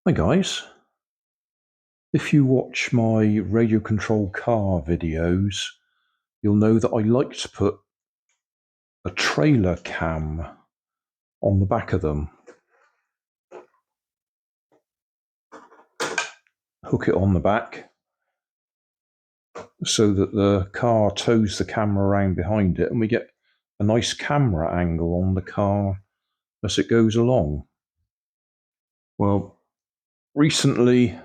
Hi guys, if you watch my radio controlled car videos, you'll know that I like to put a trailer cam on the back of them. Hook it on the back so that the car tows the camera around behind it and we get a nice camera angle on the car as it goes along. Well, recently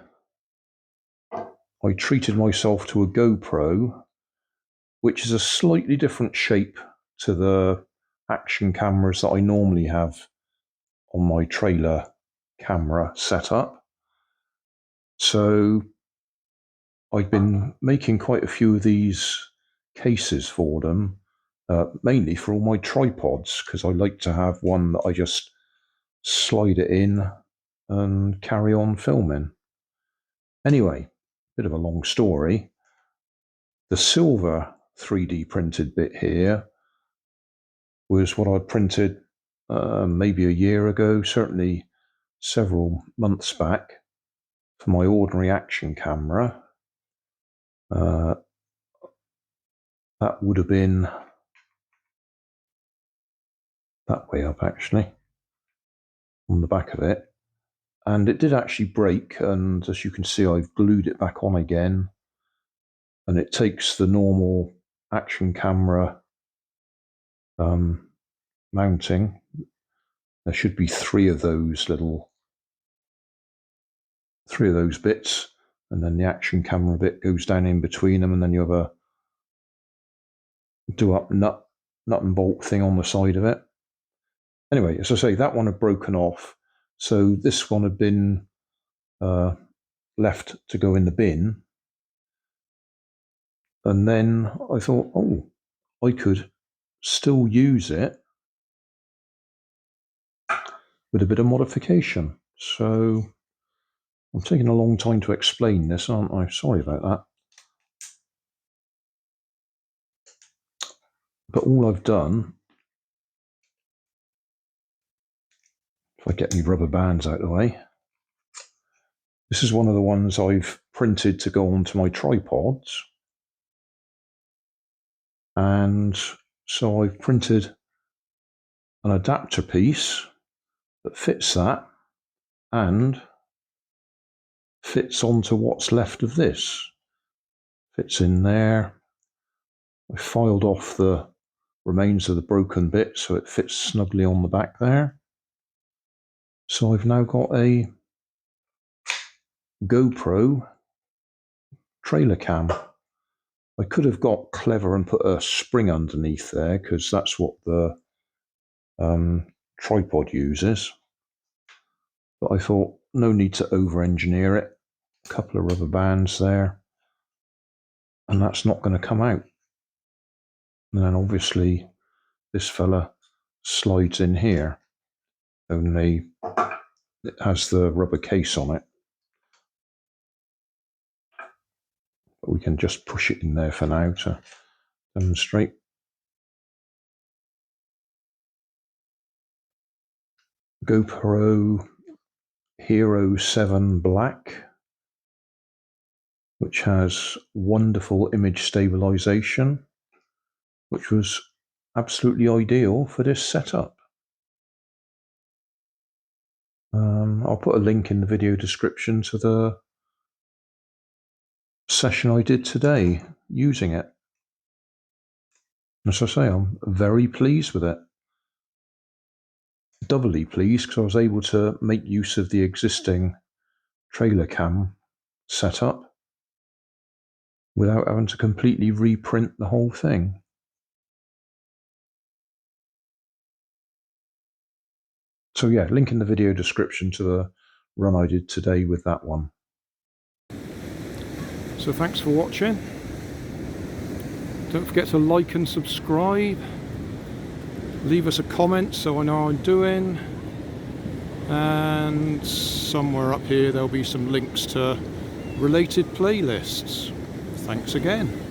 I treated myself to a GoPro, which is a slightly different shape to the action cameras that I normally have on my trailer camera setup. So I've been making quite a few of these cases for them, mainly for all my tripods, because I like to have one that I just slide it in and carry on filming. Anyway, bit of a long story. The silver 3D printed bit here was what I'd printed maybe a year ago, certainly several months back, for my ordinary action camera. That would have been that way up, actually, on the back of it. And it did actually break, and as you can see, I've glued it back on again. And it takes the normal action camera mounting. There should be three of those bits, and then the action camera bit goes down in between them, and then you have a do-up nut and bolt thing on the side of it. Anyway, as I say, that one had broken off, so this one had been left to go in the bin. And then I thought, oh, I could still use it with a bit of modification. So I'm taking a long time to explain this, aren't I? Sorry about that. But all I've done, if I get my rubber bands out of the way, this is one of the ones I've printed to go onto my tripods. And so I've printed an adapter piece that fits that and fits onto what's left of this. Fits in there. I filed off the remains of the broken bit so it fits snugly on the back there. So I've now got a GoPro TrailerCam. I could have got clever and put a spring underneath there, because that's what the tripod uses. But I thought, no need to over-engineer it. A couple of rubber bands there, and that's not going to come out. And then obviously this fella slides in here, only it has the rubber case on it. But we can just push it in there for now to demonstrate. GoPro Hero 7 Black, which has wonderful image stabilization, which was absolutely ideal for this setup. I'll put a link in the video description to the session I did today using it. As I say, I'm very pleased with it. Doubly pleased because I was able to make use of the existing trailer cam setup without having to completely reprint the whole thing. So yeah, link in the video description to the run I did today with that one. So thanks for watching. Don't forget to like and subscribe. Leave us a comment so I know how I'm doing. And somewhere up here there'll be some links to related playlists. Thanks again.